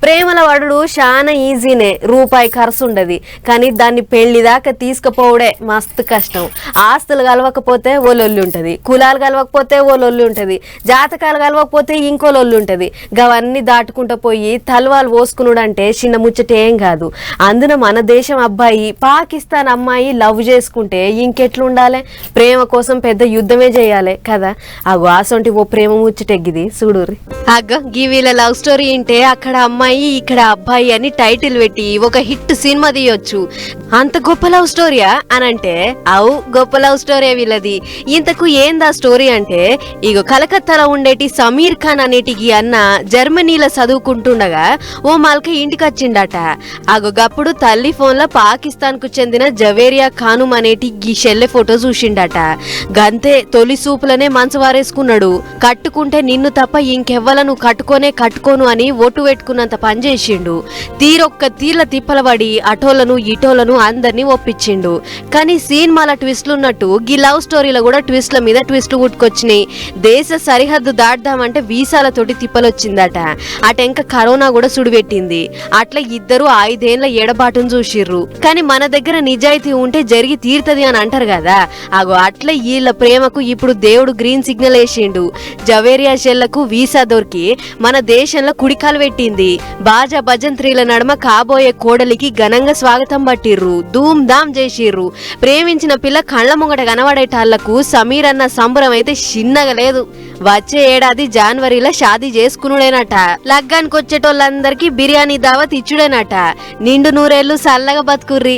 ప్రేమల వడుడు చాలా ఈజీనే, రూపాయి ఖర్చు ఉండదు. కానీ దాన్ని పెళ్లి దాకా తీసుకుపోవడే మస్తు కష్టం. ఆస్తులు కలవకపోతే ఓ లొల్లి ఉంటుంది, కులాలు కలవకపోతే ఓ లొల్లి ఉంటుంది, జాతకాలు కలవకపోతే ఇంకో లొల్లి ఉంటుంది. గవన్నీ దాటుకుంటూ పోయి తలవాలు పోసుకున్నాడు అంటే చిన్న ముచ్చటేం కాదు. అందున మన దేశం అబ్బాయి పాకిస్తాన్ అమ్మాయి లవ్ చేసుకుంటే ఇంకెట్లుండాలి? ప్రేమ కోసం పెద్ద యుద్ధమే చేయాలి కదా. అగో అసొంటి ఓ ప్రేమ ముచ్చటెగ్గిది చూడుర్రి. అగ్గ గీవీల లవ్ స్టోరీ ఇంటే అక్కడ అమ్మాయి ఇక్కడ అబ్బాయి అని టైటిల్ పెట్టి ఒక హిట్ సినిమా తీయొచ్చు. అంత గొప్ప లవ్ స్టోరీయా అనంటే అవు గొప్ప లవ్ స్టోరీ వీళ్ళది. ఇంతకు ఏందా స్టోరీ అంటే, ఇగో కలకత్తాలో ఉండేటి సమీర్ ఖాన్ అనేటికి అన్న జర్మనీలో చదువుకుంటుండగా ఓ మల్క ఇంటికి వచ్చిండట. అగో గప్పుడు తల్లి ఫోన్ లో పాకిస్తాన్ కు చెందిన జవేరియా ఖానుం అనేటి గీ షెల్లె ఫోటో చూసిండట. గంతే తొలి సూపులనే మనసు వారేసుకున్నాడు. కట్టుకుంటే నిన్ను తప్ప ఇంకెవ్వలను కట్టుకోను అని ఒట్టు పెట్టుకున్నంత పనిచేసిండు. తీరొక్క తీర్ల తిప్పలబడి అటోలను ఇటోలను అందరినీ ఒప్పించిండు. కానీ సినిమాల ట్విస్ట్లు ఉన్నట్టు గీ లవ్ స్టోరీలో కూడా ట్విస్ట్ల మీద ట్విస్ట్లు పుట్టుకొచ్చినాయి. దేశ సరిహద్దు దాటుదామంటే వీసాలతోటి తిప్పలొచ్చిందట. అటెంక కరోనా కూడా సుడిపెట్టింది. అట్లా ఇద్దరు 5 ఏళ్ల ఎడబాటును చూసిర్రు. కానీ మన దగ్గర నిజాయితీ ఉంటే జరిగి తీరుతుంది అని అంటారు కదా. అగో అట్లా వీళ్ళ ప్రేమకు ఇప్పుడు దేవుడు గ్రీన్ సిగ్నల్ వేసిండు. జవేరియా షెల్లకు వీసా దొరికి మన దేశంలో కుడికాలు పెట్టింది. బాజా భజంత్రీల నడుమ కాబోయే కోడలికి ఘనంగా స్వాగతం పట్టిర్రు, ధూమ్ ధామ్ చేసిర్రు. ప్రేమించిన పిల్ల కళ్ళ ముంగట కనబడేటాళ్లకు సమీర్ అన్న సంబరం అయితే చిన్నగా లేదు. వచ్చే ఏడాది జనవరిలో షాదీ చేసుకునుడేనట. లగ్గానికి వచ్చేటోళ్ళందరికీ బిర్యానీ దావత్ ఇచ్చుడేనట. నిండు నూరేళ్లు సల్లగా బతుకుర్రి.